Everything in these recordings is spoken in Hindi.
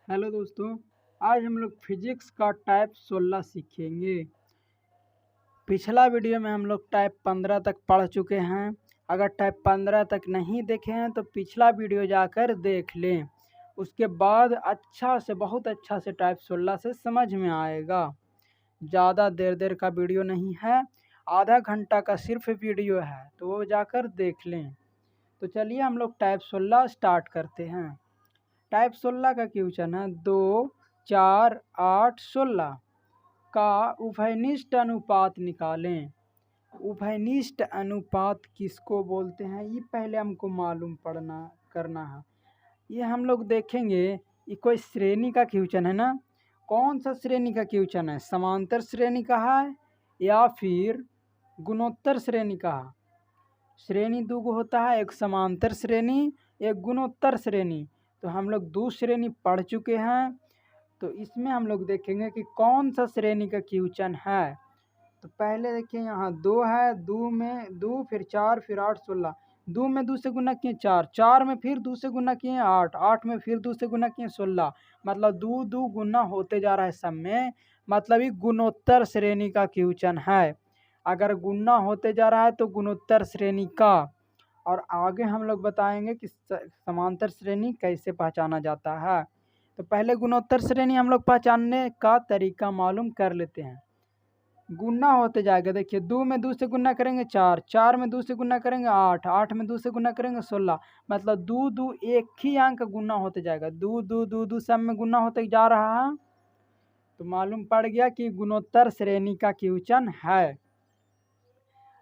हेलो दोस्तों, आज हम लोग फिजिक्स का टाइप 16 सीखेंगे। पिछला वीडियो में हम लोग टाइप 15 तक पढ़ चुके हैं। अगर टाइप 15 तक नहीं देखे हैं तो पिछला वीडियो जाकर देख लें। उसके बाद बहुत अच्छा से टाइप 16 से समझ में आएगा। ज़्यादा देर का वीडियो नहीं है, आधा घंटा का सिर्फ वीडियो है, तो वो जाकर देख लें। तो चलिए हम लोग टाइप 16 स्टार्ट करते हैं। टाइप 16 का क्वेश्चन है 2, 4, 8, 16 का उभयनिष्ठ अनुपात निकालें। उभयनिष्ठ अनुपात किसको बोलते हैं ये पहले हमको मालूम करना है। ये हम लोग देखेंगे, ये कोई श्रेणी का क्वेश्चन है ना। कौन सा श्रेणी का क्वेश्चन है? समांतर श्रेणी का है या फिर गुणोत्तर श्रेणी का है? श्रेणी दो गो होता है, एक समांतर श्रेणी, एक गुणोत्तर श्रेणी। तो हम लोग दो श्रेणी पढ़ चुके हैं, तो इसमें हम लोग देखेंगे कि कौन सा श्रेणी का क्वेश्चन है। तो पहले देखिए, यहाँ दो है, दो में दो, फिर चार, फिर 8, 16। दो में दो से गुना किए 4, 4 में फिर दो से गुना किए 8, 8 में फिर दो से गुना किए 16। मतलब दो दो गुना होते जा रहा है सब में, मतलब ये गुणोत्तर श्रेणी का क्वेश्चन है। अगर गुना होते जा रहा है तो गुणोत्तर श्रेणी का। और आगे हम लोग बताएंगे कि समांतर श्रेणी कैसे पहचाना जाता है। तो पहले गुणोत्तर श्रेणी हम लोग पहचानने का तरीका मालूम कर लेते हैं। गुना होते जाएगा, देखिए दो में दो से गुना करेंगे 4, 4 में दो से गुना करेंगे 8, 8 में दो से गुना करेंगे 16। मतलब दो दो एक ही अंक गुना होते जाएगा, दो दो दो दो सब में गुना होते जा रहा है। तो मालूम पड़ गया कि गुणोत्तर श्रेणी का क्वेश्चन है।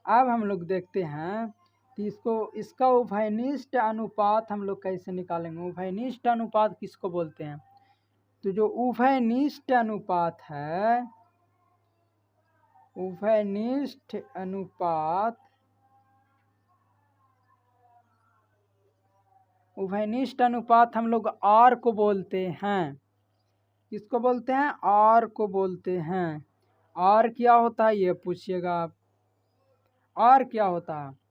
अब हम लोग देखते हैं कि इसका उभयनिष्ठ अनुपात हम लोग कैसे निकालेंगे। उभयनिष्ठ अनुपात किसको बोलते हैं? तो जो उभयनिष्ठ अनुपात है, उभयनिष्ठ अनुपात, उभयनिष्ठ अनुपात हम लोग आर को बोलते हैं। किसको बोलते हैं? आर को बोलते हैं। आर क्या होता है ये पूछिएगा आप। आर क्या होता है?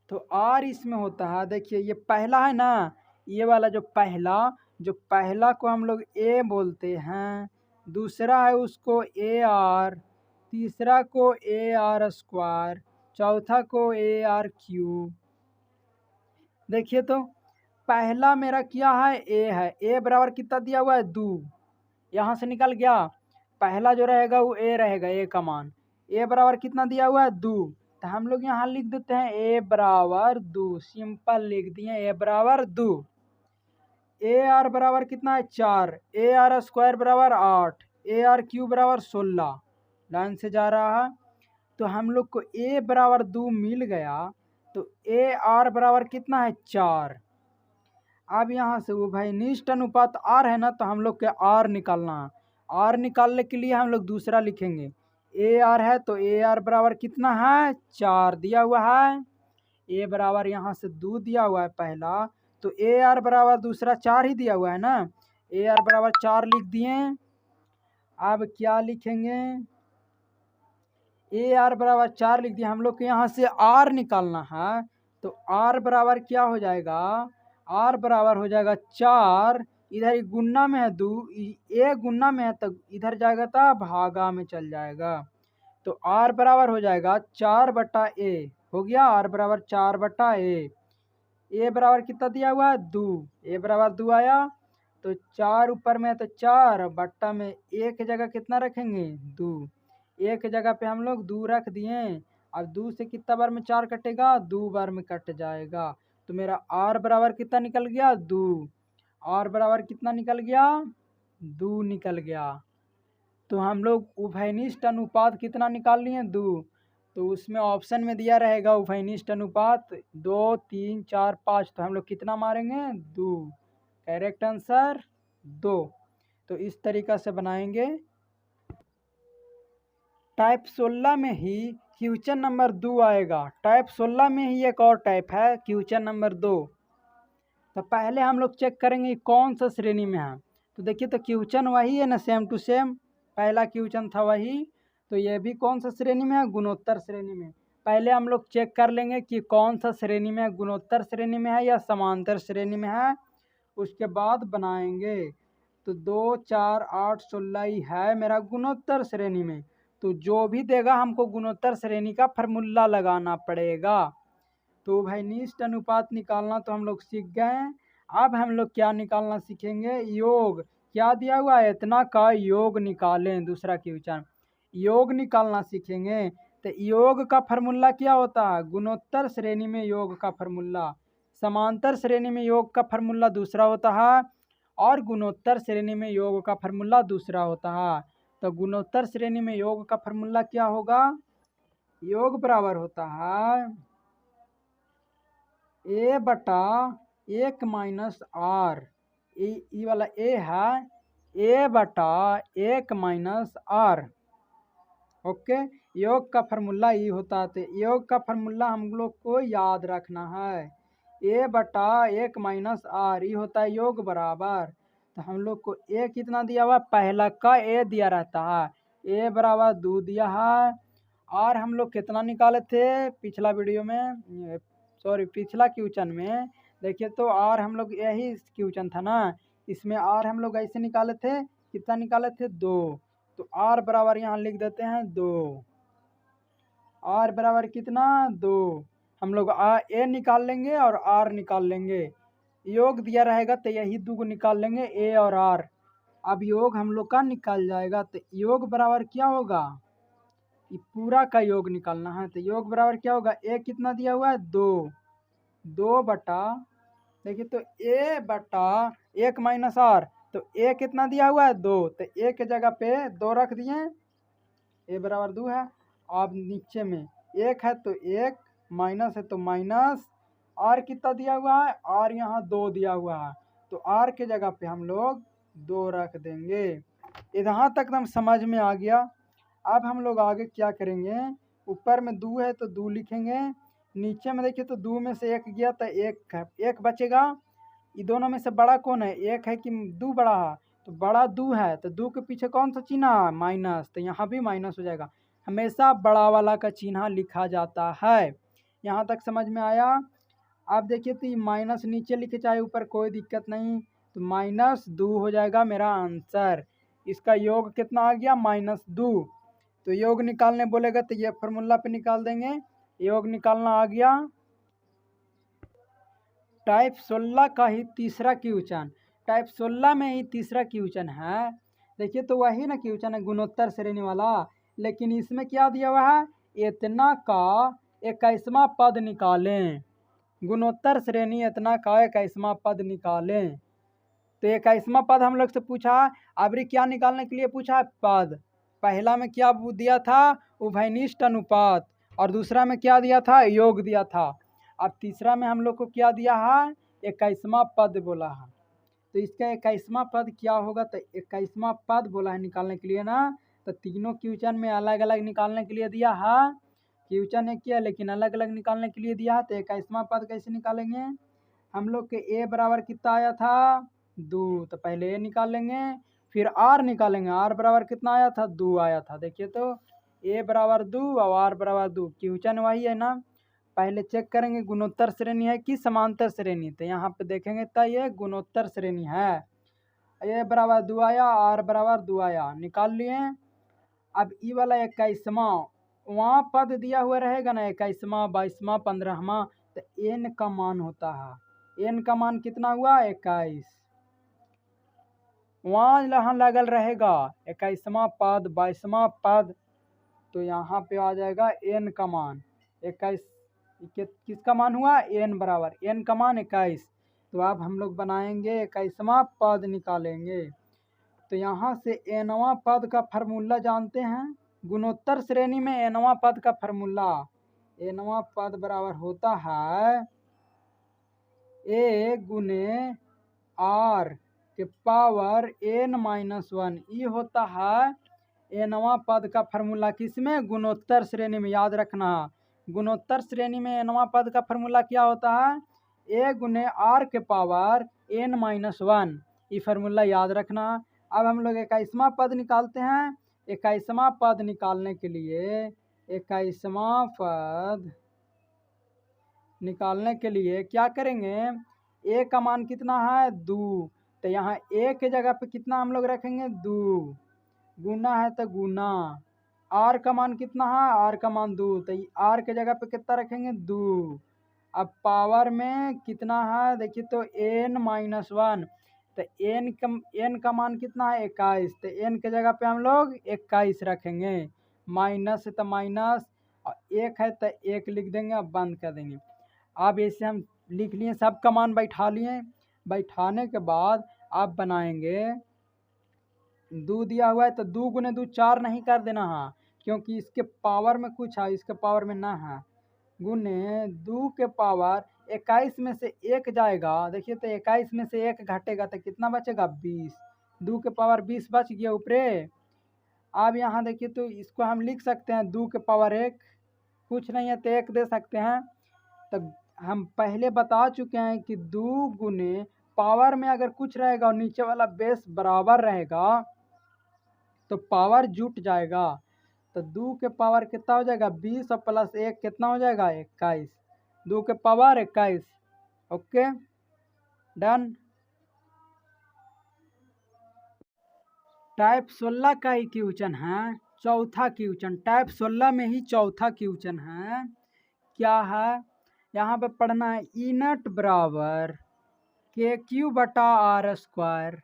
तो आर इसमें होता है, देखिए ये पहला है ना, ये वाला जो पहला को हम लोग ए बोलते हैं, दूसरा है उसको ए आर, तीसरा को ए आर स्क्वायर, चौथा को ए आर क्यूब। देखिए तो पहला मेरा क्या है? ए है। ए बराबर कितना दिया हुआ है? 2। यहाँ से निकल गया, पहला जो रहेगा वो ए रहेगा, ए का मान। ए बराबर कितना दिया हुआ है? 2। तो हम लोग यहाँ लिख देते हैं ए बराबर 2, सिंपल लिख दिए ए बराबर 2। ए आर बराबर कितना है? 4। ए आर स्क्वायर बराबर 8, ए आर क्यूब बराबर 16। लाइन से जा रहा है, तो हम लोग को ए बराबर 2 मिल गया। तो ए आर बराबर कितना है? 4। अब यहाँ से उभयनिष्ठ अनुपात आर है ना, तो हम लोग के आर निकालना है। आर निकालने के लिए हम लोग दूसरा लिखेंगे। ए आर है तो ए आर बराबर कितना है? 4 दिया हुआ है। ए बराबर यहाँ से 2 दिया हुआ है पहला, तो ए आर बराबर दूसरा 4 ही दिया हुआ है ना। ए आर बराबर 4 लिख दिए। अब क्या लिखेंगे? ए आर बराबर 4 लिख दिया। हम लोग को यहाँ से आर निकालना है, तो आर बराबर क्या हो जाएगा? आर बराबर हो जाएगा 4। इधर गुन्ना में है 2, ए गुन्ना में है तो इधर जाएगा तो भागा में चल जाएगा। तो आर बराबर हो जाएगा 4/a। हो गया आर बराबर 4/a। ए बराबर कितना दिया हुआ है? 2। ए बराबर 2 आया, तो 4 ऊपर में है तो 4 बट्टा में एक जगह कितना रखेंगे? 2। एक जगह पे हम लोग 2 रख दिए। अब 2 से कितना बार में 4 कटेगा? 2 बार में कट जाएगा। तो मेरा आर बराबर कितना निकल गया? 2। आर बराबर कितना निकल गया? 2 निकल गया। तो हम लोग उभयनिष्ठ अनुपात कितना निकाल लिए? 2। तो उसमें ऑप्शन में दिया रहेगा उभयनिष्ठ अनुपात 2, 3, 4, 5। तो हम लोग कितना मारेंगे? 2। Correct answer 2। तो इस तरीक़ा से बनाएंगे। टाइप 16 में ही क्वेश्चन नंबर 2 आएगा। टाइप 16 में ही एक और टाइप है, क्वेश्चन नंबर 2। तो पहले हम लोग चेक करेंगे कौन सा श्रेणी में है। तो देखिए, तो क्वेश्चन वही है ना, सेम टू सेम। पहला क्वेश्चन था वही, तो ये भी कौन सा श्रेणी में है? गुणोत्तर श्रेणी में। पहले हम लोग चेक कर लेंगे कि कौन सा श्रेणी में है, गुणोत्तर श्रेणी में है या समांतर श्रेणी में है, उसके बाद बनाएंगे। तो 2 4 8 16 ही है मेरा गुणोत्तर श्रेणी में। तो जो भी देगा हमको गुणोत्तर श्रेणी का फॉर्मूला लगाना पड़ेगा। तो भाई निष्ठ अनुपात निकालना तो हम लोग सीख गए हैं। अब हम लोग क्या निकालना सीखेंगे, योग। क्या दिया हुआ है, इतना का योग निकालें, दूसरा क्वेश्चन योग निकालना सीखेंगे। तो योग का फॉर्मूला क्या होता है, गुणोत्तर श्रेणी में योग का फॉर्मूला, समांतर श्रेणी में योग का फॉर्मूला दूसरा होता है और गुणोत्तर श्रेणी में योग का फॉर्मूला दूसरा होता है। तो गुणोत्तर श्रेणी में योग का फॉर्मूला क्या होगा, योग बराबर होता है ए बटा 1 माइनस आर। ये वाला ए है ए बटा 1 माइनस आर। ओके, योग का फॉर्मूला ये होता है। तो योग का फॉर्मूला हम लोग को याद रखना है, ए बटा 1 माइनस आर, ये होता है योग बराबर। तो हम लोग को ए कितना दिया हुआ, पहला का ए दिया रहता है, ए बराबर 2 दिया है। और हम लोग कितना निकाले थे पिछला वीडियो में, सॉरी पिछला क्वेश्चन में देखिए, तो आर हम लोग यही क्वेश्चन था ना, इसमें आर हम लोग ऐसे निकाले थे, कितना निकाले थे 2। तो आर बराबर यहाँ लिख देते हैं 2, आर बराबर कितना 2। हम लोग ए निकाल लेंगे और आर निकाल लेंगे, योग दिया रहेगा तो यही 2 को निकाल लेंगे ए और आर। अब योग हम लोग का निकल जाएगा। तो योग बराबर क्या होगा, ये पूरा का योग निकालना है। तो योग बराबर क्या होगा, ए कितना दिया हुआ है 2, 2 बटा, देखिए तो ए बटा 1 माइनस आर, तो ए कितना दिया हुआ है 2, तो ए के जगह पे 2 रख दिए, ए बराबर 2 है। अब नीचे में 1 है तो 1, माइनस है तो माइनस, आर कितना दिया हुआ है, आर यहाँ 2 दिया हुआ है, तो आर के जगह पे हम लोग 2 रख देंगे। यहाँ तक एकदम समझ में आ गया। अब हम लोग आगे क्या करेंगे, ऊपर में 2 है तो 2 लिखेंगे, नीचे में देखिए तो 2 में से 1 गया तो 1 बचेगा। ये दोनों में से बड़ा कौन है, 1 है कि 2 बड़ा है, तो बड़ा 2 है, तो 2 के पीछे कौन सा चिन्ह है, माइनस, तो यहाँ भी माइनस हो जाएगा। हमेशा बड़ा वाला का चिन्ह लिखा जाता है। यहाँ तक समझ में आया। अब देखिए तो ये माइनस नीचे लिखे चाहे ऊपर कोई दिक्कत नहीं, तो -2 हो जाएगा मेरा आंसर। इसका योग कितना आ गया, -2। तो योग निकालने बोलेगा तो ये फॉर्मूला पे निकाल देंगे, योग निकालना आ गया। टाइप 16 का ही तीसरा क्वेश्चन, टाइप 16 में ही तीसरा क्वेश्चन है। देखिए तो वही ना क्वेश्चन है गुणोत्तर श्रेणी वाला, लेकिन इसमें क्या दिया हुआ है, इतना का 21वां पद निकालें, गुणोत्तर श्रेणी इतना का 21वां पद निकालें। तो 21वां पद हम लोग से पूछा, अभी क्या निकालने के लिए पूछा है, पद। पहला में क्या दिया था, उभयनिष्ठ अनुपात, और दूसरा में क्या दिया था, योग दिया था। अब तीसरा में हम लोग को क्या दिया है, 21वां पद बोला है। तो इसका 21वां पद क्या होगा, तो 21वां पद बोला है निकालने के लिए ना। तो तीनों क्वेश्चन में अलग अलग निकालने के लिए दिया है, क्वेश्चन एक किया लेकिन अलग अलग निकालने के लिए दिया है। तो 21वां पद कैसे निकालेंगे, हम लोग के ए बराबर कितना आया था 2, तो पहले ए निकाल लेंगे, फिर आर निकालेंगे, आर बराबर कितना आया था 2 आया था। देखिए तो ए बराबर 2 और आर बराबर 2, क्वेश्चन वही है ना। पहले चेक करेंगे गुणोत्तर श्रेणी है कि समांतर श्रेणी, तो यहाँ पे देखेंगे तो ये गुणोत्तर श्रेणी है। ए बराबर 2 आया, आर बराबर 2 आया, निकाल लिए। अब ई वाला 21वां, वहाँ पद दिया हुआ रहेगा ना 21वां 22वां 15वां, तो एन का मान होता है, एन का मान कितना हुआ 21, वहाँ यहाँ लगल रहेगा 21वां पद 22वां पद, तो यहाँ पे आ जाएगा एन का मान 21, किसका मान हुआ, एन बराबर, एन का मान 21। तो अब हम लोग बनाएंगे 21वां पद निकालेंगे। तो यहाँ से एनवां पद का फार्मूला जानते हैं, गुणोत्तर श्रेणी में एनवां पद का फार्मूला, एनवां पद बराबर होता है ए गुने आर के पावर n-1, ये होता है एनवां पद का फार्मूला। किसमें, गुणोत्तर श्रेणी में, याद रखना। गुणोत्तर श्रेणी में एनवां पद का फार्मूला क्या होता है, ए गुने आर के पावर n-1, ये फार्मूला याद रखना। अब हम लोग 21वां पद निकालते हैं। 21वां पद निकालने के लिए, 21वां पद निकालने के लिए क्या करेंगे, ए का मान कितना है 2, तो यहाँ ए के जगह पे कितना हम लोग रखेंगे 2, गुना है तो गुना, आर का मान कितना है, आर का मान 2, तो आर के जगह पे कितना रखेंगे 2। अब पावर में कितना है देखिए तो n-1, तो n का मान कितना है 21, तो n के जगह पे हम लोग 21 रखेंगे, माइनस है तो माइनस, और एक है तो एक लिख देंगे, अब बंद कर देंगे। अब ऐसे हम लिख लिए, सब का मान बैठा लिए, बैठाने के बाद आप बनाएंगे 2 दिया हुआ है तो 2 गुने 2 4 नहीं कर देना है, क्योंकि इसके पावर में कुछ है, इसके पावर में ना है, गुने 2 के पावर 21 में से 1 जाएगा, देखिए तो 21 में से 1 घटेगा तो कितना बचेगा 20, 2 के पावर 20 बच गया ऊपरे। अब यहाँ देखिए तो इसको हम लिख सकते हैं 2 के पावर 1, कुछ नहीं है तो 1 दे सकते हैं। तो हम पहले बता चुके हैं कि 2 गुने पावर में अगर कुछ रहेगा और नीचे वाला बेस बराबर रहेगा तो पावर जुट जाएगा, तो 2 के पावर कितना हो जाएगा 20 और प्लस 1 कितना हो जाएगा 21, 2 के पावर 21। Okay done. टाइप 16 का ही क्वेश्चन है, चौथा क्वेश्चन, टाइप 16 में ही चौथा क्वेश्चन है। क्या है यहाँ पे पढ़ना है, ई नट बराबर KQ/R²,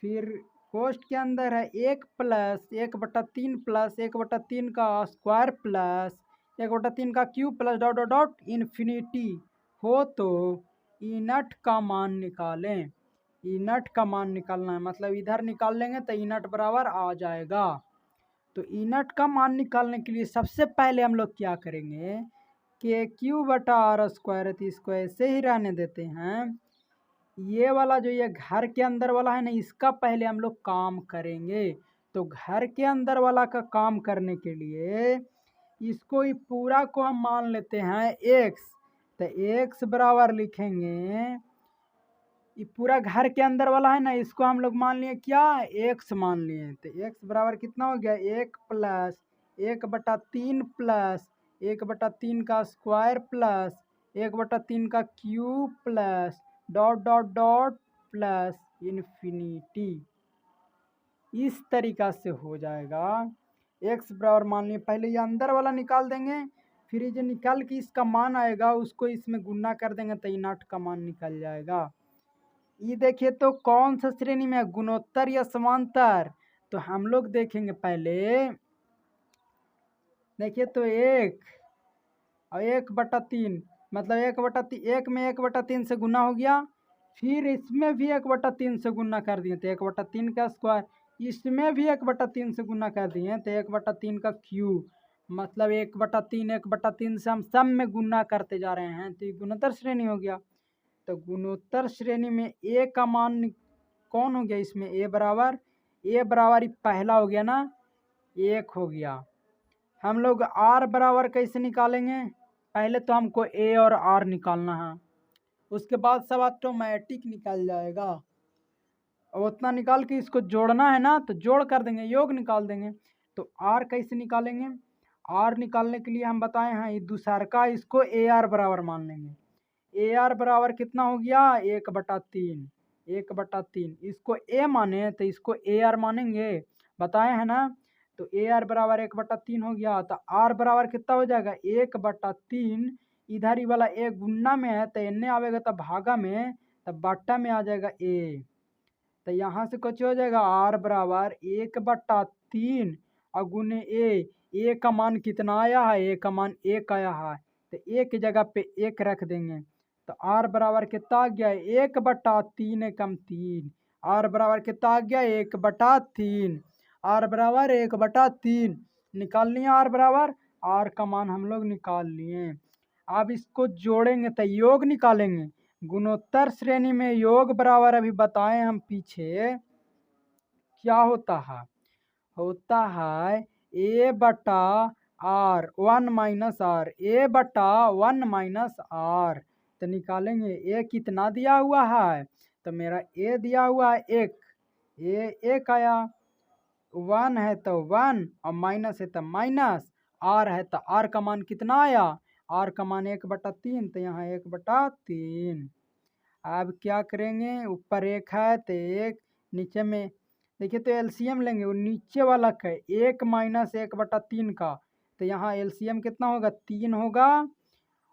फिर कोष्ट के अंदर है 1 प्लस 1/3 प्लस 1/3 का स्क्वायर प्लस 1/3 का cube plus dot dot dot infinity हो तो ई नट का मान निकालें। ई नट का मान निकालना है, मतलब इधर निकाल लेंगे तो ई नट बराबर आ जाएगा। तो ई नट का मान निकालने के लिए सबसे पहले हम लोग क्या करेंगे, KQ/R², तो इसको ऐसे ही रहने देते हैं। ये वाला जो ये घर के अंदर वाला है ना, इसका पहले हम लोग काम करेंगे। तो घर के अंदर वाला का काम करने के लिए इसको ही पूरा को हम मान लेते हैं x, तो x बराबर लिखेंगे, ये पूरा घर के अंदर वाला है ना, इसको हम लोग मान लिए क्या x मान लिए, तो x बराबर कितना हो गया 1 प्लस 1/3 प्लस 1/3 का स्क्वायर प्लस 1/3 का cube plus dot dot dot plus infinity. इस तरीक़ा से हो जाएगा। x बराबर मान लिए, पहले ये अंदर वाला निकाल देंगे, फिर ये जो निकाल के इसका मान आएगा उसको इसमें गुना कर देंगे तो ई नट का मान निकल जाएगा। ये देखिए तो कौन सा श्रेणी में है, गुणोत्तर या समांतर, तो हम लोग देखेंगे पहले, देखिए तो 1 और 1/3, मतलब 1 में 1/3 से गुना हो गया, फिर इसमें भी 1/3 से गुना कर दिए तो 1/3 का स्क्वायर, इसमें भी 1/3 से गुना कर दिए तो 1/3 का क्यूब, मतलब 1/3 से हम सब में गुना करते जा रहे हैं, तो ये गुणोत्तर श्रेणी हो गया। तो गुणोत्तर श्रेणी में ए का मान कौन हो गया, इसमें ए बराबर पहला हो गया ना, 1 हो गया। हम लोग आर बराबर कैसे निकालेंगे, पहले तो हमको ए और आर निकालना है, उसके बाद सब ऑटोमेटिक निकल जाएगा। और उतना निकाल के इसको जोड़ना है ना, तो जोड़ कर देंगे, योग निकाल देंगे। तो आर कैसे निकालेंगे, आर निकालने के लिए हम बताए हैं ये दूसरा का, इसको ए आर बराबर मान लेंगे। ए आर बराबर कितना हो गया 1/3, 1/3, इसको ए माने तो इसको ए आर मानेंगे, बताए हैं ना। तो ए आर बराबर 1/3 हो गया, तो आर बराबर कितना हो जाएगा 1/3, इधर ही वाला ए गुन्ना में है तो एने आवेगा तो भागा में, तो बट्टा में आ जाएगा ए, तो यहाँ से कुछ हो जाएगा आर बराबर 1/3 और गुने ए का मान कितना आया है, ए का मान 1 आया है, तो ए की जगह पे 1 रख देंगे, तो आर बराबर कितना आ गया 1/3 एकम 3, आर बराबर कितना आ गया 1/3, आर बराबर 1/3 निकाल लिए, आर बराबर, आर का मान हम लोग निकाल लिए। अब इसको जोड़ेंगे तो योग निकालेंगे, गुणोत्तर श्रेणी में योग बराबर अभी बताए हम पीछे क्या होता है, A/R 1 - R, A/1 - R, तो निकालेंगे ए कितना दिया हुआ है, तो मेरा ए दिया हुआ है 1, एक आया, 1 है तो 1 और माइनस है तो माइनस, आर है तो आर का मान कितना आया, आर का मान 1/3, तो यहाँ 1/3। अब क्या करेंगे, ऊपर एक है तो एक, नीचे में देखिए तो एलसीएम लेंगे, वो नीचे वाला का 1 - 1/3 का, तो यहाँ एलसीएम कितना होगा 3 होगा,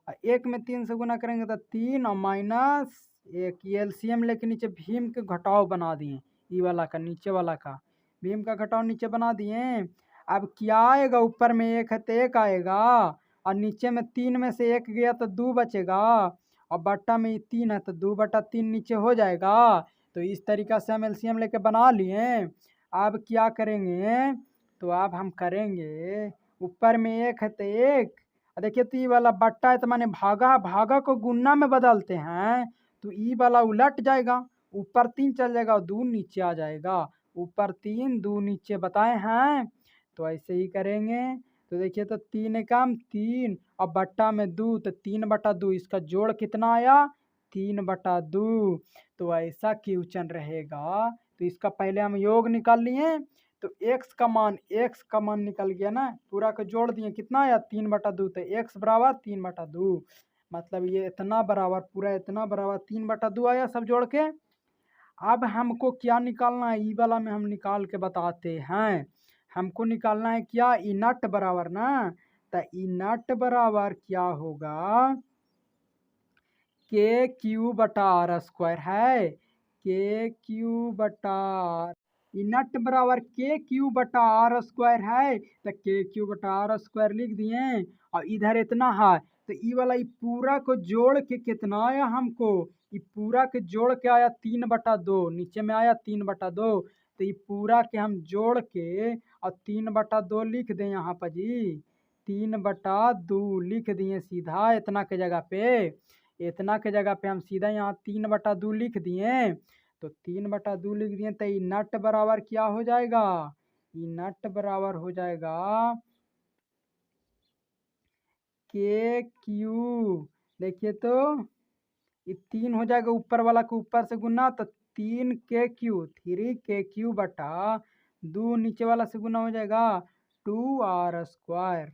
और 1 में 3 से गुना करेंगे तो 3 और -1, ये एलसीएम लेके नीचे भीम के घटाव बना दिए, ई वाला का नीचे वाला का भीम का घटाव नीचे बना दिए। अब क्या आएगा, ऊपर में 1 है तो 1 आएगा, और नीचे में 3 में से 1 गया तो 2 बचेगा, और बट्टा में 3 है तो 2/3 नीचे हो जाएगा। तो इस तरीक़ा से हम एलसीएम लेके बना लिए। अब क्या करेंगे, तो अब हम करेंगे ऊपर में 1 है तो 1, देखिए तो ई वाला बट्टा है तो माने भागा, भागा को गुन्ना में बदलते हैं, तो ई वाला उलट जाएगा, ऊपर 3 चल जाएगा और 2 नीचे आ जाएगा, ऊपर 3 2 नीचे बताए हैं, तो ऐसे ही करेंगे। तो देखिए तो 3 एकम 3 और बट्टा में 2, तो 3/2, इसका जोड़ कितना आया 3/2, तो ऐसा क्वेश्चन रहेगा। तो इसका पहले हम योग निकाल लिए, तो x का मान निकल गया ना, पूरा को जोड़ दिए कितना आया 3/2, तो x बराबर 3/2, मतलब ये इतना बराबर, पूरा इतना बराबर 3/2 आया सब जोड़ के। अब हमको क्या निकालना है, ई वाला में हम निकाल के बताते हैं। हमको निकालना है क्या, ई नट बराबर ना, तो ई नट बराबर क्या होगा, KQ/R² है, KQ/R, ई नट बराबर KQ/R² है, तो KQ/R² लिख दिए, और इधर इतना है, तो ई वाला ई पूरा को जोड़ के कितना आया हमको, ई पूरा के जोड़ के आया 3/2, नीचे में आया 3/2, तो ये पूरा के हम जोड़ के और 3/2 लिख दें यहाँ पर जी, 3/2 लिख दिए सीधा, इतना के जगह पे, इतना के जगह पे हम सीधा यहाँ 3/2 लिख दिए, तो 3/2 लिख दिए, तो ये नट बराबर क्या हो जाएगा, ये नट बराबर हो जाएगा KQ, देखिए तो ये 3 हो जाएगा, ऊपर वाला को ऊपर से गुना, तो 3KQ 3KQ/2, नीचे वाला से गुना हो जाएगा 2R²,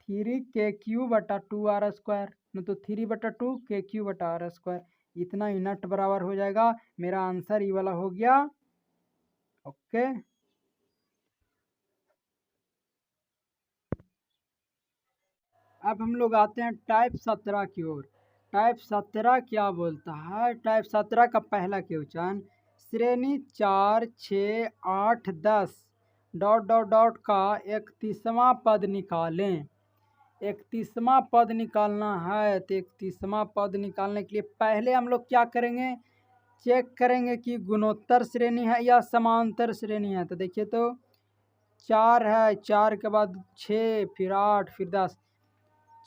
3KQ/2R², न तो 3/2 KQ/R², इतना ही नट बराबर हो जाएगा। मेरा आंसर ये वाला हो गया। ओके, अब हम लोग आते हैं टाइप 17 की ओर। टाइप 17 क्या बोलता है, टाइप 17 का पहला क्वेश्चन, श्रेणी 4 6 8 10 ... का 31वां पद निकालें। 31वां पद निकालना है, तो 31वां पद निकालने के लिए पहले हम लोग क्या करेंगे, चेक करेंगे कि गुणोत्तर श्रेणी है या समांतर श्रेणी है। तो देखिए तो 4 है, 4 के बाद 6, फिर 8, फिर 10,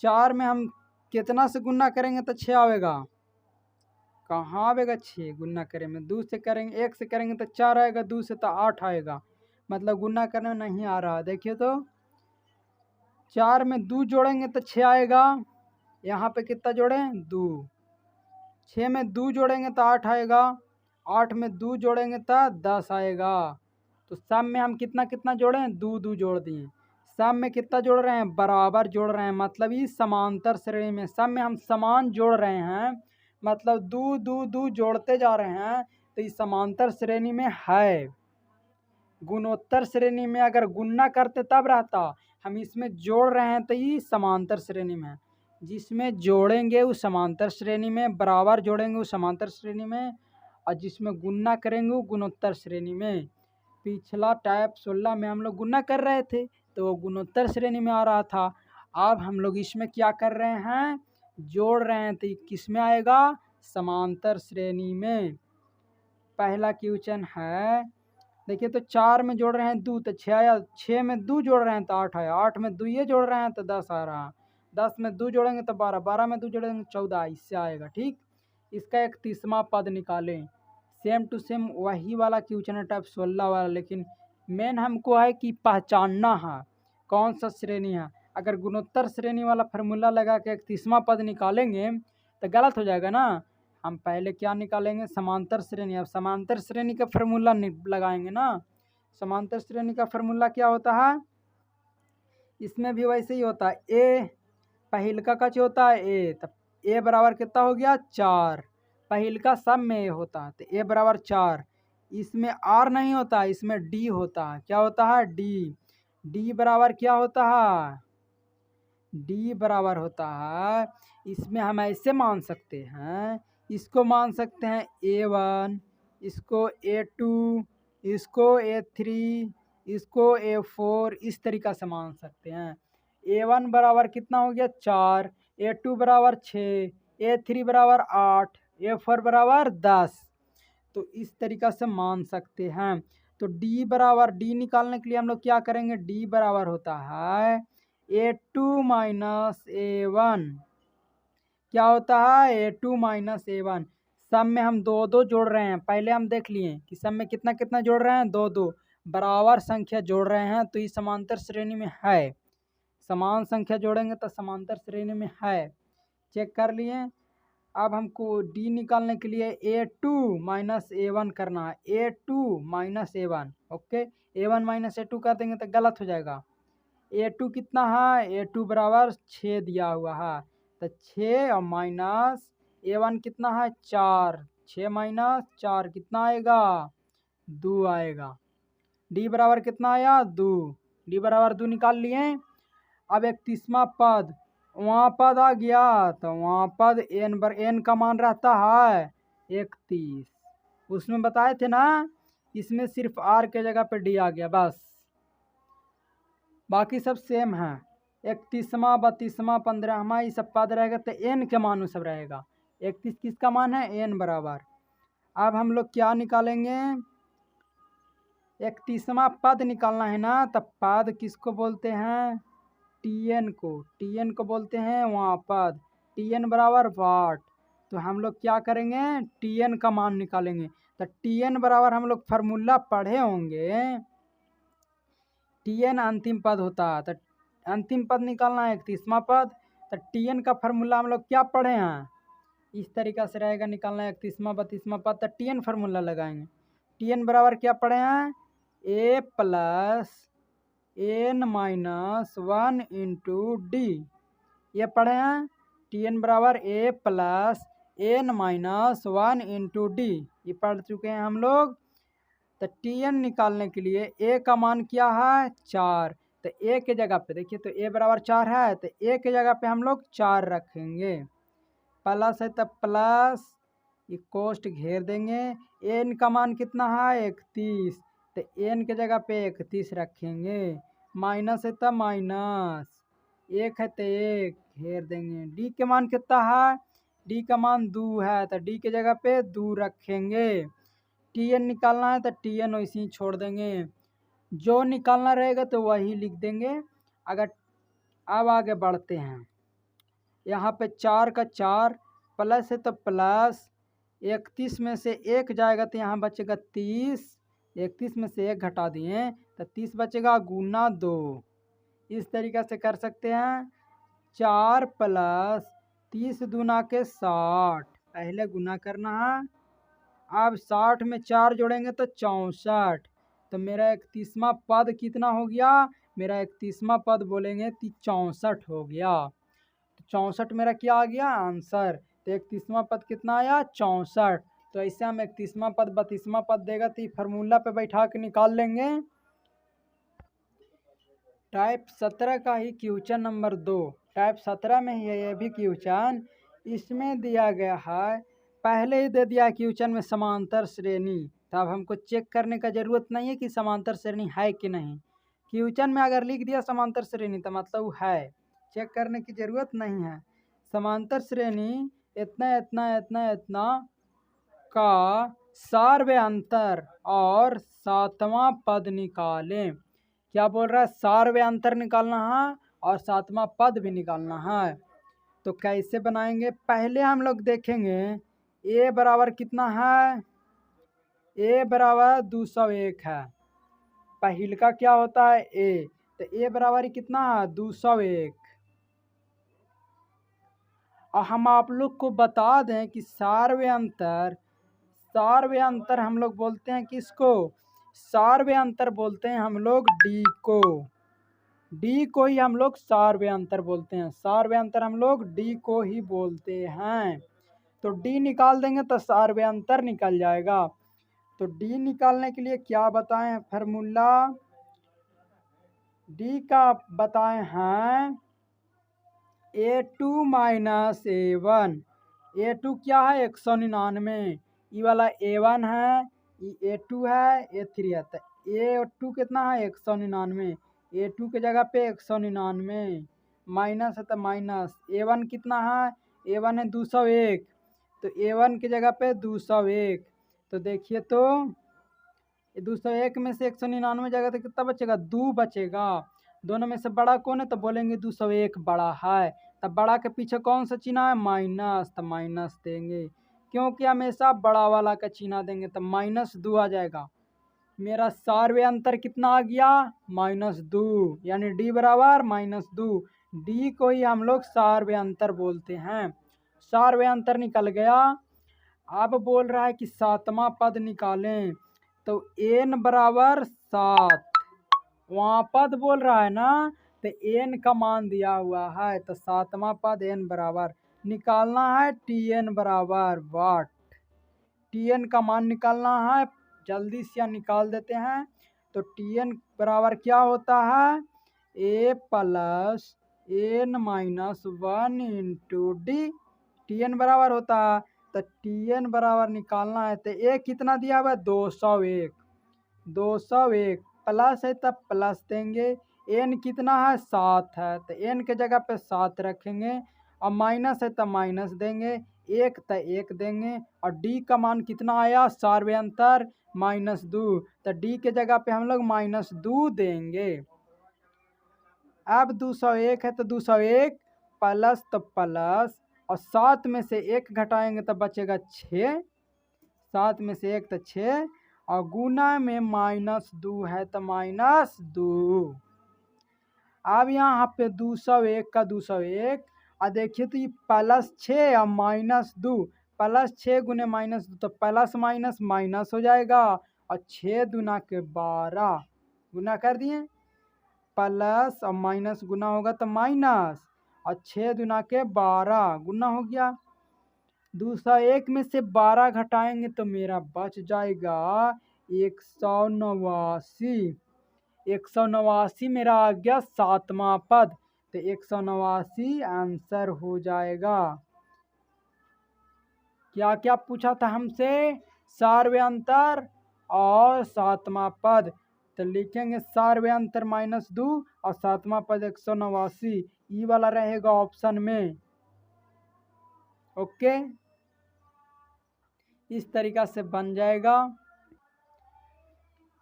4 में हम कितना से गुना करेंगे तो 6 आएगा, कहाँ आएगा 6 गुना करें में, 2 से करेंगे, 1 से करेंगे तो 4 आएगा, 2 से तो 8 आएगा, मतलब गुना करने में नहीं आ रहा। देखिए तो 4 में 2 जोड़ेंगे तो 6 आएगा, यहाँ पे कितना जोड़ें 2, 6 में 2 जोड़ेंगे तो 8 आएगा, 8 में 2 जोड़ेंगे तो 10 आएगा। तो सब में हम कितना कितना जोड़ें, 2 2 जोड़ दिए, सब में कितना जोड़ रहे हैं, बराबर जोड़ रहे हैं, मतलब इस समांतर श्रेणी में सब में हम समान जोड़ रहे हैं, मतलब 2 2 2 जोड़ते जा रहे हैं, तो इस समांतर श्रेणी में है। गुणोत्तर श्रेणी में अगर गुणा करते तब रहता, हम इसमें जोड़ रहे हैं तो ये समांतर श्रेणी में है, जिसमें जोड़ेंगे उस समांतर श्रेणी में, बराबर जोड़ेंगे उस समांतर श्रेणी में, और जिसमें गुणा करेंगे वो गुणोत्तर श्रेणी में। पिछला टाइप 16 में हम लोग गुणा कर रहे थे तो वो गुणोत्तर श्रेणी में आ रहा था। अब हम लोग इसमें क्या कर रहे हैं, जोड़ रहे हैं, तो किस में आएगा, समांतर श्रेणी में। पहला क्वेश्चन है, देखिए तो 4 में जोड़ रहे हैं 2 तो 6 आया, 6 में 2 जोड़ रहे हैं तो 8 आया, 8 में 2 ये जोड़ रहे हैं तो 10 आ रहा, 10 में 2 जोड़ेंगे तो 12, 12 में 2 जोड़ेंगे 14, इससे आएगा। ठीक, इसका 31वां पद निकालें। सेम टू सेम वही वाला क्वेश्चन है टाइप 16 वाला, लेकिन मेन हमको है कि पहचानना है कौन सा श्रेणी है। अगर गुणोत्तर श्रेणी वाला फार्मूला लगा के 31वां पद निकालेंगे तो गलत हो जाएगा ना। हम पहले क्या निकालेंगे, समांतर श्रेणी। अब समांतर श्रेणी का फार्मूला लगाएंगे ना। समांतर श्रेणी का फार्मूला क्या होता है, इसमें भी वैसे ही होता है, ए पहल का कच होता है ए, तब ए बराबर कितना हो गया 4, पहिल का सब में ए होता है, तो ए बराबर 4। इसमें आर नहीं होता, इसमें डी होता है। क्या होता है? डी। डी बराबर क्या होता है? डी बराबर होता है, इसमें हम ऐसे मान सकते हैं, इसको मान सकते हैं A1, इसको A2, इसको A3, इसको A4, इस तरीक़ा से मान सकते हैं। A1 बराबर कितना हो गया? 4, A2 बराबर 6, A3 बराबर 8, A4 बराबर 10। तो इस तरीक़ा से मान सकते हैं। तो डी बराबर, डी निकालने के लिए हम लोग क्या करेंगे? डी बराबर होता है A2 माइनस A1। क्या होता है? A2 minus A1। सब में हम 2 जोड़ रहे हैं। पहले हम देख लिए कि सब में कितना कितना जोड़ रहे हैं? 2 बराबर संख्या जोड़ रहे हैं, तो ये समांतर श्रेणी में है। समान संख्या जोड़ेंगे तो समांतर श्रेणी में है। चेक कर लिए। अब हमको डी निकालने के लिए A2 माइनस A1 करना है। A2 minus A1, okay. A1 minus A2 कर देंगे तो गलत हो जाएगा। A2 कितना है? A2 बराबर 6 दिया हुआ है, तो 6 और माइनस A1 कितना है? 4। 6 माइनस 4 कितना आएगा? 2 आएगा। डी बराबर कितना आया? 2। डी बराबर 2 निकाल लिए। अब 31वां पद, वहाँ पद आ गया, तो वहाँ पद एन का मान रहता है 31। उसमें बताए थे ना, इसमें सिर्फ आर के जगह पे डी आ गया बस, बाकी सब सेम है। 31वां, 32वां, 15वां ये सब पद रहेगा, तो एन के मान सब रहेगा। 31 किसका मान है? एन बराबर। अब हम लोग क्या निकालेंगे? 31वां पद निकालना है ना, तब पद किसको बोलते हैं? टीएन को। टीएन को बोलते हैं वहाँ पद। टीएन बराबर वाट। तो हम लोग क्या करेंगे? टीएन का मान निकालेंगे। तो टीएन बराबर हम लोग फार्मूला पढ़े होंगे, टीएन अंतिम पद होता है। तो अंतिम पद निकालना है 31वां पद, तो टीएन का फार्मूला हम लोग क्या पढ़े हैं? इस तरीक़ा से रहेगा, निकालना है 31वां 32वां पद, तो टीएन फार्मूला लगाएंगे। टीएन बराबर क्या पढ़े हैं? A plus N minus 1 into D, ये पढ़े हैं। टीएन बराबर A plus N minus 1 into D, ये पढ़ चुके हैं हम लोग। तो टीएन निकालने के लिए ए का मान क्या है? 4। तो ए के जगह पे देखिए, तो ए बराबर 4 है, तो ए के जगह पे हम लोग 4 रखेंगे। प्लस है तो प्लस, ये कोष्ट घेर देंगे। एन का मान कितना है? 31, तो एन के जगह पे 31 रखेंगे। माइनस है तो माइनस, 1 है तो 1 घेर देंगे। डी के मान कितना है? डी का मान 2 है, तो डी के जगह पे 2 रखेंगे। टीएन निकालना है तो टीएन वैसे ही छोड़ देंगे, जो निकालना रहेगा तो वही लिख देंगे। अगर अब आगे बढ़ते हैं, यहाँ पे 4 का 4 प्लस है तो प्लस, 31 में से 1 जाएगा तो यहाँ बचेगा 30। 31 में से 1 घटा दिए तो 30 बचेगा, गुना 2। इस तरीक़े से कर सकते हैं। 4 प्लस 30 दूना के 60, पहले गुना करना है। अब 60 में 4 जोड़ेंगे तो 64। तो मेरा 31वां पद कितना हो गया? मेरा 31वां पद बोलेंगे तो 64 हो गया। तो 64 मेरा क्या आ गया? आंसर। तो 31वां पद कितना आया? 64। तो ऐसे हम 31वां पद 32वां पद देगा तो ये फार्मूला पे बैठा के निकाल लेंगे। टाइप 17 का ही क्वेश्चन नंबर 2, टाइप 17 में ही है ये भी क्वेश्चन। इसमें दिया गया है, पहले ही दे दिया क्वेश्चन में समांतर श्रेणी, तो अब हमको चेक करने का ज़रूरत नहीं है कि समांतर श्रेणी है कि नहीं। क्वेश्चन में अगर लिख दिया समांतर श्रेणी तो मतलब वो है, चेक करने की ज़रूरत नहीं है। समांतर श्रेणी इतना इतना इतना इतना का सार्व अंतर और 7वां पद निकालें। क्या बोल रहा है? सार्व अंतर निकालना है और 7वां पद भी निकालना है। तो कैसे बनाएंगे? पहले हम लोग देखेंगे ए बराबर कितना है? ए बराबर 201 है। पहिल का क्या होता है? ए, तो ए बराबर कितना है? 201। और हम आप लोग को बता दें कि सार्व अंतर हम लोग बोलते हैं किसको? सार्व अंतर बोलते हैं हम लोग डी को। डी को ही हम लोग सार्व अंतर बोलते हैं। सार्व अंतर हम लोग डी को ही बोलते हैं। तो डी निकाल देंगे तो सार्वयांतर निकल जाएगा। तो डी निकालने के लिए क्या बताएं फार्मूला, डी का बताएं हैं A2 माइनस A1। A2 क्या है 199, ये वाला A1 है, ये A2 है, A3 है। तो A2 कितना है 199, A2 के जगह पे 199 माइनस है तो माइनस A1 कितना है, A1 है 201, तो A1 की जगह पे 201। तो देखिए तो 201 में से 199 जगह तो कितना बचेगा, 2 बचेगा। दोनों में से बड़ा कौन है तो बोलेंगे 201 बड़ा है। तब बड़ा के पीछे कौन सा चिन्ह है, माइनस, तो माइनस देंगे, क्योंकि हमेशा बड़ा वाला का चिन्ह देंगे। तो -2 आ जाएगा। मेरा सार्वय अंतर कितना आ गया, -2, यानी डी बराबर -2। डी को ही हम लोग सार्वय अंतर बोलते हैं। सार्वय अंतर निकल गया। अब बोल रहा है कि सातवां पद निकालें, तो n बराबर 7, वहाँ पद बोल रहा है ना, तो n का मान दिया हुआ है, तो सातवां पद n बराबर निकालना है, Tn बराबर वाट। Tn का मान निकालना है, जल्दी से निकाल देते हैं। तो Tn बराबर क्या होता है, A plus n minus 1 into D. Tn बराबर होता है, तो Tn बराबर निकालना है। तो A कितना दिया हुआ है 201, 201 प्लस है तब प्लस देंगे। n कितना है 7 है, तो n के जगह पे 7 रखेंगे, और माइनस है तो माइनस देंगे, 1 तो 1 देंगे। और d का मान कितना आया, सार्वय अंतर -2, तो d के जगह पे हम लोग -2 देंगे। अब 201 है तो 201 प्लस तो प्लस, और 7 में से 1 घटाएंगे तो बचेगा 6, 7 में से 1 तो 6, और गुना में -2 है तो -2। अब यहाँ पे 201 का 201, और देखिए तो ये +6 और -2, +6 गुने -2 तो प्लस माइनस माइनस हो जाएगा, और 6 दूना के 12 गुना कर दिए, प्लस और माइनस गुना होगा तो माइनस, और 6 दूना के 12 गुना हो गया। 201 में से 12 घटाएंगे तो मेरा बच जाएगा 189। 189 मेरा आ गया सातवां पद, तो 189 आंसर हो जाएगा। क्या क्या पूछा था हमसे, सार्वय अंतर और सातवां पद। तो लिखेंगे सार्वय अंतर -2 और सातवां पद 189, ई वाला रहेगा ऑप्शन में। ओके, इस तरीका से बन जाएगा।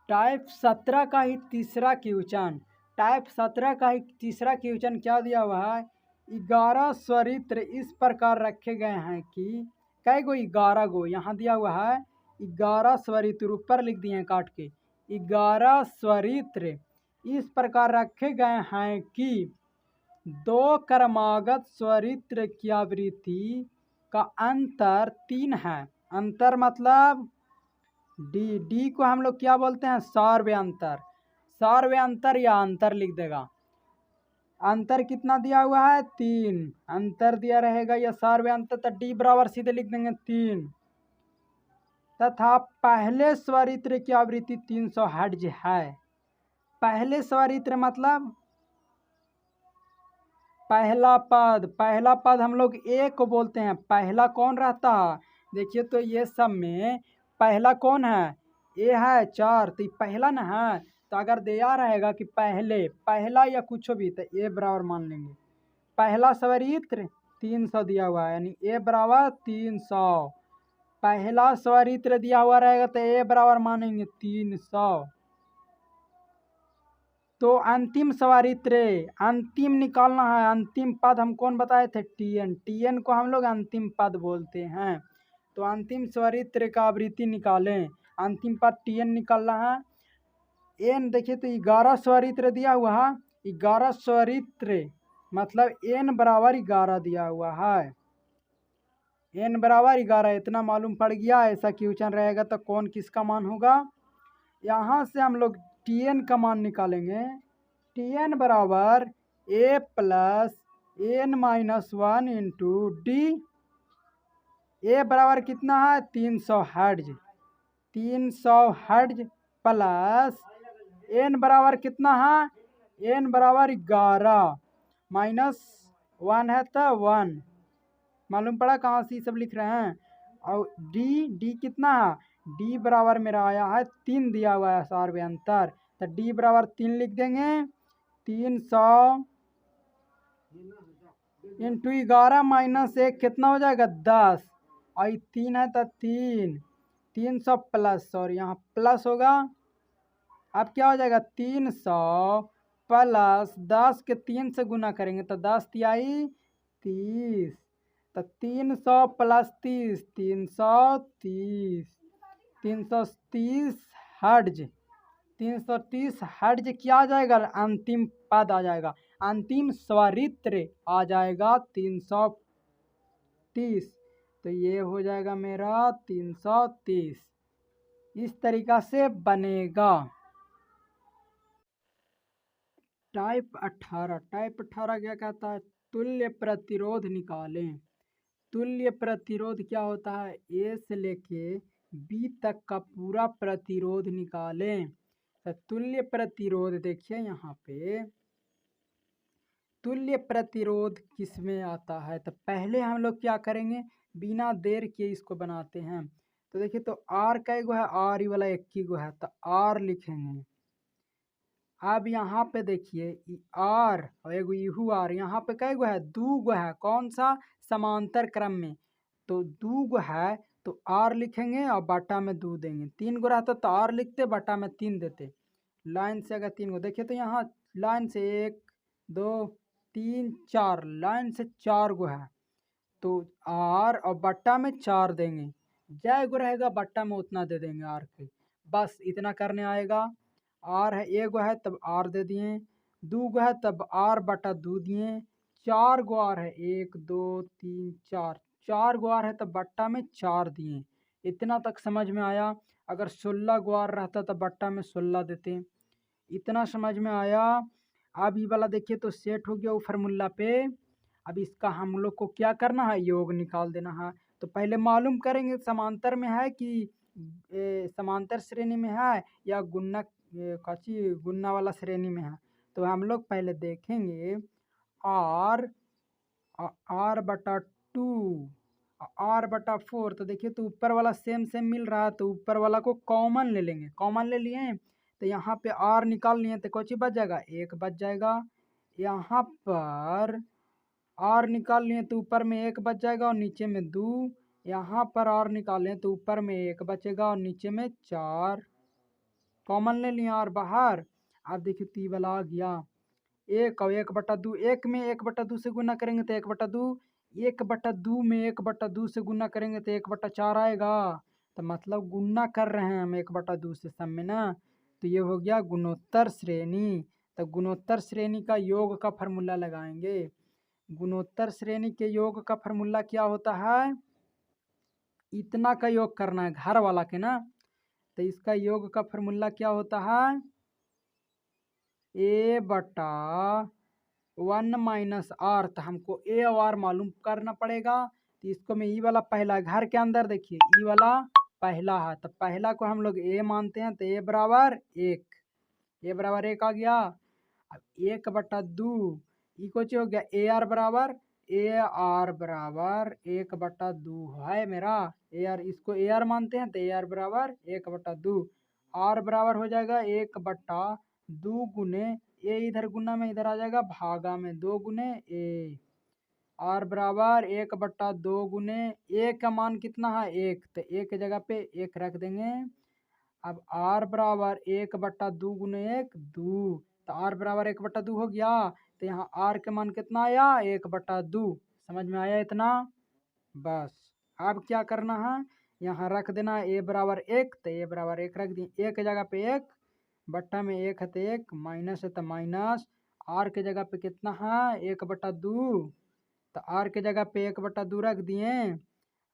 टाइप 17 का ही तीसरा क्वेश्चन, टाइप 17 का ही तीसरा क्वेश्चन क्या दिया हुआ है, 11 स्वरित्र इस प्रकार रखे गए हैं कि, कै गो 11 गो यहाँ दिया हुआ है, 11 स्वरित्र ऊपर लिख दिए हैं काट के, 11 स्वरित्र इस प्रकार रखे गए हैं कि 2 क्रमागत स्वरित्र की आवृत्ति का अंतर 3 है। अंतर मतलब डी को हम लोग क्या बोलते हैं, सार्वय अंतर। सार्वय अंतर या अंतर लिख देगा। अंतर कितना दिया हुआ है 3, अंतर दिया रहेगा या सार्वय अंतर, तो डी बराबर सीधे लिख देंगे 3। तथा पहले स्वरित्र की आवृत्ति 300 हर्ट्ज है। पहले स्वरित्र मतलब पहला पद, पहला पद हम लोग ए को बोलते हैं। पहला कौन रहता है, देखिए तो ये सब में पहला कौन है, ए है 4, तो पहला ना है, तो अगर दिया रहेगा कि पहले, पहला या कुछ भी, तो ए बराबर मान लेंगे। पहला स्वरित्र 300 दिया हुआ है, यानी ए बराबर 300। पहला स्वरित्र दिया हुआ रहेगा तो ए बराबर मानेंगे 300। तो अंतिम स्वरित्र, अंतिम निकालना है। अंतिम पद हम कौन बताए थे, Tn। Tn को हम लोग अंतिम पद बोलते हैं। तो अंतिम स्वरित्र का आवृत्ति निकालें, अंतिम पद Tn निकालना है। n देखिए तो 11 स्वरित्र दिया हुआ है, 11 स्वरित्र मतलब n बराबर 11 दिया हुआ है, n बराबर 11 इतना मालूम पड़ गया। ऐसा क्वेश्चन रहेगा तो कौन किसका मान होगा, यहाँ से हम लोग Tn का मान निकालेंगे। Tn बराबर a plus n minus 1 into D, A बराबर कितना है 300 हर्ट्ज, 300 हर्ट्ज प्लस एन बराबर कितना है, एन बराबर 11 माइनस 1 है तो 1, मालूम पड़ा कहाँ से सब लिख रहे हैं। और डी कितना है, डी बराबर मेरा आया है 3 दिया हुआ है सार अंतर, तो डी बराबर 3 लिख देंगे। 300 इंटू 11 माइनस 1 कितना हो जाएगा 10, और 3 है तो 300 प्लस, सॉरी यहाँ प्लस होगा। अब क्या हो जाएगा 300 प्लस 10 के 3 से गुना करेंगे तो 10 तिहाई 30, तो 300 प्लस 30 330, 330 हर्ट्ज, 330 हर्ट्ज क्या आ जाएगा, अंतिम पद आ जाएगा, अंतिम स्वरित्र आ जाएगा 330, तो ये हो जाएगा मेरा 330, इस तरीका से बनेगा। टाइप 18 क्या कहता है, तुल्य प्रतिरोध निकालें। तुल्य प्रतिरोध क्या होता है, ए से लेके बी तक का पूरा प्रतिरोध निकालें। तो तुल्य प्रतिरोध देखिए यहाँ पे, तुल्य प्रतिरोध किस में आता है, तो पहले हम लोग क्या करेंगे, बिना देर के इसको बनाते हैं। तो देखिए तो आर का गो है, आर ही वाला एक ही गो है, तो आर लिखेंगे। अब यहाँ पे देखिए आर और एगो इहू आर, यहाँ पे कै गो है, दू गो है, कौन सा, समांतर क्रम में, तो दू गो है तो आर लिखेंगे और बटा में 2 देंगे। 3 गो रहता तो आर लिखते, बटा में 3 देते। लाइन से अगर 3 गो देखिए तो यहाँ लाइन से 1 2 3 4, लाइन से 4 गो है, तो आर और बट्टा में 4 देंगे, जय गो रहेगा बट्टा में उतना दे देंगे आर के, बस इतना करने आएगा। आर है एक गो है तब आर दे दिए, 2 गो है तब आर बटा 2 दिए, 4 गो आर है 1 2 3 4, 4 गो आर है तब बट्टा में 4 दिए। इतना तक समझ में आया। अगर 16 गो आर रहता तो बट्टा में 16 देते। इतना समझ में आया। अब ये वाला देखिए तो सेट हो गया वो फार्मूला पे। अब इसका हम लोग को क्या करना है, योग निकाल देना है। तो पहले मालूम करेंगे समांतर में है कि समांतर श्रेणी में है या गुना कची गुना वाला श्रेणी में है। तो हम लोग पहले देखेंगे आर बटा 2 आर बटा 4, तो देखिए तो ऊपर वाला सेम सेम मिल रहा है, तो ऊपर वाला को कॉमन ले लेंगे। कॉमन ले लिए तो यहाँ पे आर निकाल लिए तो कुछ बच जाएगा, 1 बच जाएगा। यहाँ पर आर निकाल लिए तो ऊपर में 1 बच जाएगा और नीचे में 2। यहाँ पर आर निकालें तो ऊपर में 1 बचेगा और नीचे में 4। कॉमन ले लिया आर बाहर। अब देखिए ती वाला आ गया 1 और 1/2, 1 में 1/2 से गुना करेंगे तो 1/2, 1/2 में 1/2 से गुना करेंगे तो 1/4 आएगा। तो मतलब गुना कर रहे हैं हम 1/2 से सब में ना, तो ये हो गया गुणोत्तर श्रेणी। तो गुणोत्तर श्रेणी का योग का फार्मूला लगाएंगे। गुणोत्तर श्रेणी के योग का फार्मूला क्या होता है, इतना का योग करना है घर वाला के ना, तो इसका योग का फार्मूला क्या होता है, ए बटा 1 माइनस आर। तो हमको ए और आर मालूम करना पड़ेगा। तो इसको मैं ई वाला पहला घर के अंदर देखिए ई वाला पहला है, तो पहला को हम लोग ए मानते हैं, तो ए बराबर 1, ए बराबर 1 आ गया। अब 1/2 ई को हो गया ए आर बराबर 1/2 है मेरा ए आर, इसको ए आर मानते हैं तो ए आर बराबर 1/2। आर बराबर हो जाएगा 1/2 गुने ए, इधर गुना में इधर आ जाएगा भागा में 2 गुने ए। आर बराबर 1/2 गुने ए का मान कितना है 1, तो ए की जगह पे 1 रख देंगे। अब आर बराबर 1/2 गुने 1 2, तो आर बराबर 1/2 हो गया। तो यहाँ आर के मान कितना आया 1/2। समझ में आया इतना, बस। अब क्या करना है, यहाँ रख देना ए बराबर 1, तो ए बराबर 1 रख दिए, 1 की जगह पे 1, बट्टा में 1 है तो 1, माइनस है तो माइनस। आर के जगह पे कितना है 1/2, तो आर के जगह पे 1/2 रख दिए।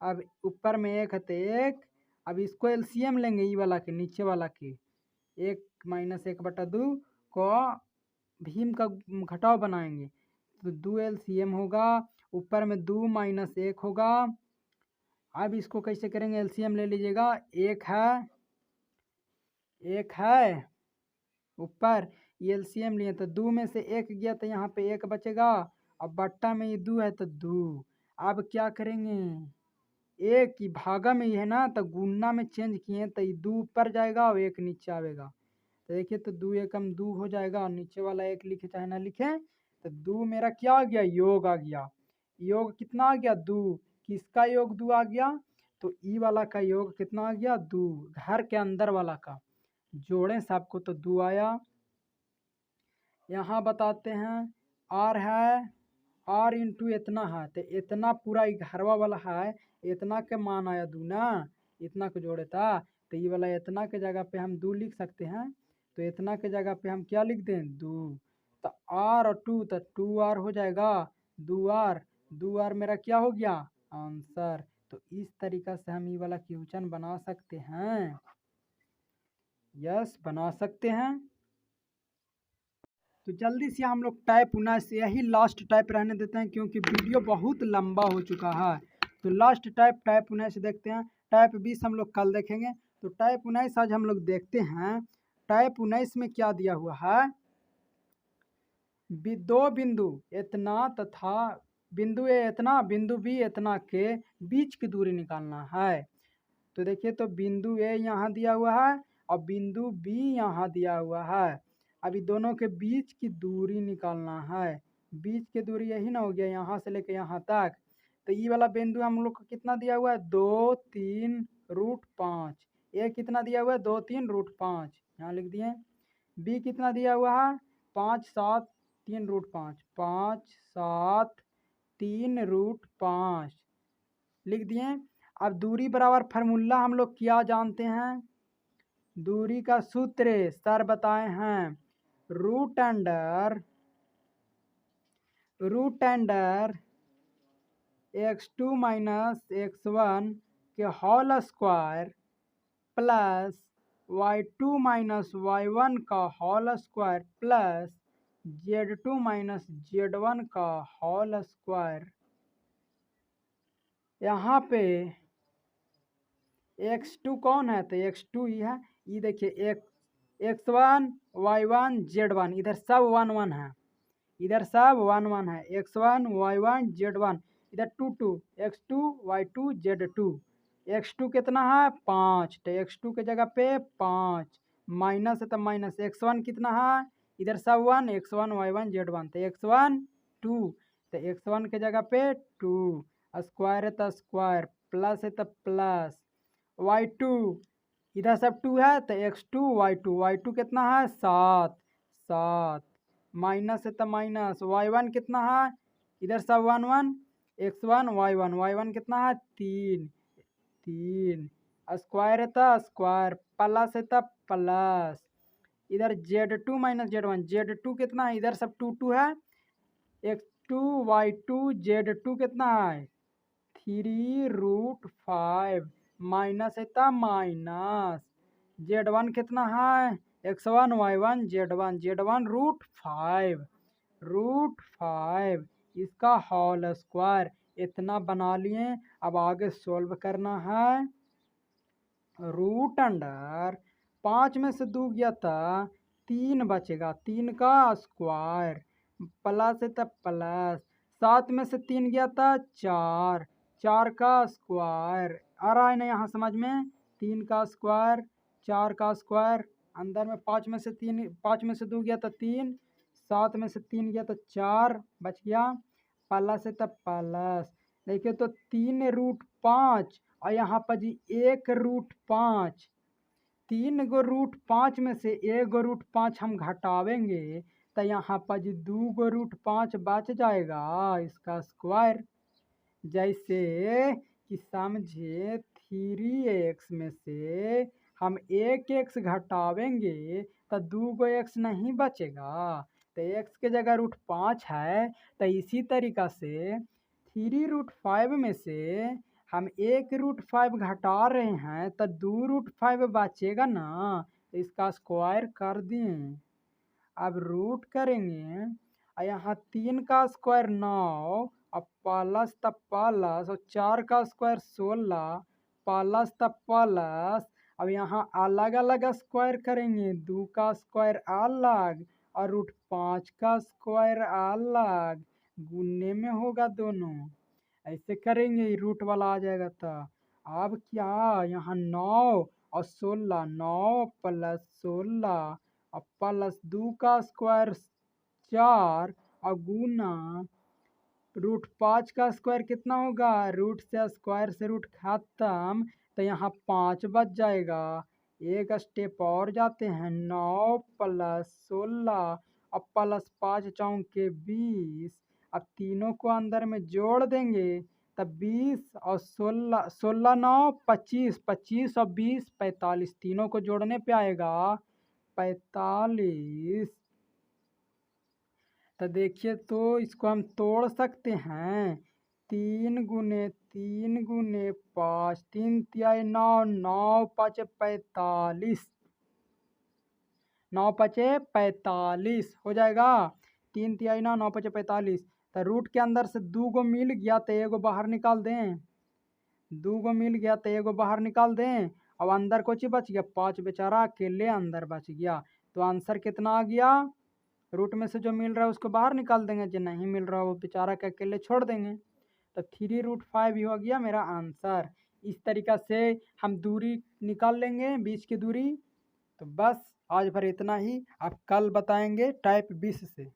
अब ऊपर में 1 है तो 1, अब इसको एलसीएम लेंगे ई वाला के नीचे वाला के, 1 माइनस 1/2 को भीम का घटाव बनाएंगे तो 2 एलसीएम होगा। ऊपर में 2 माइनस 1 होगा, अब इसको कैसे करेंगे, एलसीएम ले लीजिएगा। एक है ऊपर, ये एलसीएम लिए तो 2 में से 1 गया तो यहाँ पे 1 बचेगा। अब बट्टा में ये 2 है तो 2। अब क्या करेंगे, एक की भागा में ही है ना, तो गुना में चेंज किए तो ये 2 ऊपर जाएगा और 1 नीचे आवेगा। तो देखिए तो 2 एकम 2 हो जाएगा, और नीचे वाला 1 लिखे चाहे ना लिखे, तो 2 मेरा क्या आ गया, योग आ गया। योग कितना आ गया, 2। किसका योग 2 आ गया, तो ई वाला का योग कितना आ गया, 2। घर के अंदर वाला का जोड़ें सबको तो 2 आया। यहाँ बताते हैं आर है, आर इंटू इतना है, तो इतना पूरा घरवा वाला है, इतना के मान आया 2 ना, इतना को जोड़े था, तो ये वाला इतना के जगह पे हम 2 लिख सकते हैं। तो इतना के जगह पे हम क्या लिख दें, 2। तो आर और 2, तो 2r हो जाएगा, 2r मेरा क्या हो गया, आंसर। तो इस तरीका से हम ये वाला क्वेश्चन बना सकते हैं। यस, बना सकते हैं। तो जल्दी से हम लोग टाइप 19, यही लास्ट टाइप रहने देते हैं क्योंकि वीडियो बहुत लंबा हो चुका है। तो लास्ट टाइप 19 देखते हैं। टाइप 20 हम लोग कल देखेंगे। तो टाइप 19 आज हम लोग देखते हैं। टाइप 19 में क्या दिया हुआ है, दो बिंदु इतना तथा बिंदु ए इतना बिंदु बी इतना के बीच की दूरी निकालना है। तो देखिए तो बिंदु ए यहाँ दिया हुआ है और बिंदु बी यहाँ दिया हुआ है। अभी दोनों के बीच की दूरी निकालना है। बीच की दूरी यही ना हो गया, यहाँ से लेके यहाँ तक। तो ये वाला बिंदु हम लोग को कितना दिया हुआ है, 2 3 रूट 5। ए कितना दिया हुआ है, 2 3 रूट 5, यहाँ लिख दिए। बी कितना दिया हुआ है, 5 7 3 रूट 5, 5 7 3 रूट 5 लिख दिए। अब दूरी बराबर फार्मूला हम लोग क्या जानते हैं, दूरी का सूत्र सर बताए हैं, root under x2 minus x1 के whole square plus y2 minus y1 का whole square plus z2 minus z1 का होल स्क्वायर। यहाँ पे x2 कौन है, तो x2 ही है। ये देखिए x1 y1 z1, इधर सब 1 1 है, इधर सब 1 1 है, x1 y1 z1, इधर 2 2, x2 y2 z2। x2 कितना है, 5, तो x2 के जगह पे 5 माइनस है तो माइनस। x1 कितना है, इधर सब 1, x1 y1 z1, तो x1 2, तो x1 के जगह पे 2, स्क्वायर है तो स्क्वायर, प्लस है तो प्लस। y2 इधर सब 2 है तो x2 y2 कितना है, 7 7, माइनस है तो माइनस। y1 कितना है, इधर सब 1 1, x1 y1 कितना है, 3 3, स्क्वायर है तो स्क्वायर, प्लस है तो प्लस। इधर z2 माइनस z1 कितना है, इधर सब 2 2 है, x2 y2 z2 कितना है, 3 रूट 5, माइनस है तो माइनस। z1 कितना है, x1 y1 z1 रूट 5 इसका होल स्क्वायर। इतना बना लिए। अब आगे सॉल्व करना है। रूट अंडर 5 में से 2 गया था, 3 बचेगा, 3 का स्क्वायर प्लस है तो प्लस। 7 में से 3 गया था, 4 4 का स्क्वायर। आ रहा है ना यहाँ समझ में, 3 का स्क्वायर 4 का स्क्वायर। अंदर में 5 में से 2 गया था 3, 7 में से 3 गया तो 4 बच गया, प्लस है तो प्लस। देखिए तो 3 रूट 5 और यहाँ पर जी 1 रूट 5, 3 गो रूट 5 में से 1 गो रूट 5 हम घटावेंगे तो यहाँ पर जी 2 गो रूट 5 बच जाएगा, इसका स्क्वायर। जैसे कि समझे 3x में से हम 1x घटावेंगे तो 2 गो x नहीं बचेगा, तो x के जगह रूट 5 है। तो इसी तरीका से 3 रूट 5 में से हम 1 रूट 5 घटा रहे हैं तो 2 रूट 5 बचेगा ना, तो इसका स्क्वायर कर दें। अब रूट करेंगे और यहाँ 3 का स्क्वायर 9 अब प्लस तब प्लस और 4 का स्क्वायर 16 प्लस तब प्लस। अब यहाँ अलग अलग स्क्वायर करेंगे, 2 का स्क्वायर अलग और रूट 5 का स्क्वायर अलग, गुनने में होगा दोनों, ऐसे करेंगे रूट वाला आ जाएगा। तो अब क्या यहाँ 9 और 16, 9 प्लस 16 और प्लस 2 का स्क्वायर 4 और गुना रूट 5 का स्क्वायर कितना होगा, रूट से स्क्वायर से रूट खत्म, तो यहाँ 5 बच जाएगा। एक स्टेप और जाते हैं, 9 प्लस 16 और प्लस 5 चौके 20। अब तीनों को अंदर में जोड़ देंगे, तब 20 और 16, 16 9 25, 25 और 20 45, तीनों को जोड़ने पे आएगा 45। तो देखिए, तो इसको हम तोड़ सकते हैं, 3 गुने 5, 3 तिहाई 9, 9 5 45, 9 5 45 हो जाएगा। 3 तिहाई 9, 9 5 45। तो रूट के अंदर से 2 गो मिल गया तो एगो बाहर निकाल दें, 2 गो मिल गया तो एगो बाहर निकाल दें। अब अंदर कुछ बच गया, 5 बेचारा अकेले अंदर बच गया। तो आंसर कितना आ गया, रूट में से जो मिल रहा है उसको बाहर निकाल देंगे, जो नहीं मिल रहा वो बेचारा के अकेले छोड़ देंगे। तो 3√5 ही हो गया मेरा आंसर। इस तरीक़ा से हम दूरी निकाल लेंगे, बीच की दूरी। तो बस आज भर इतना ही, अब कल बताएंगे टाइप 20 से।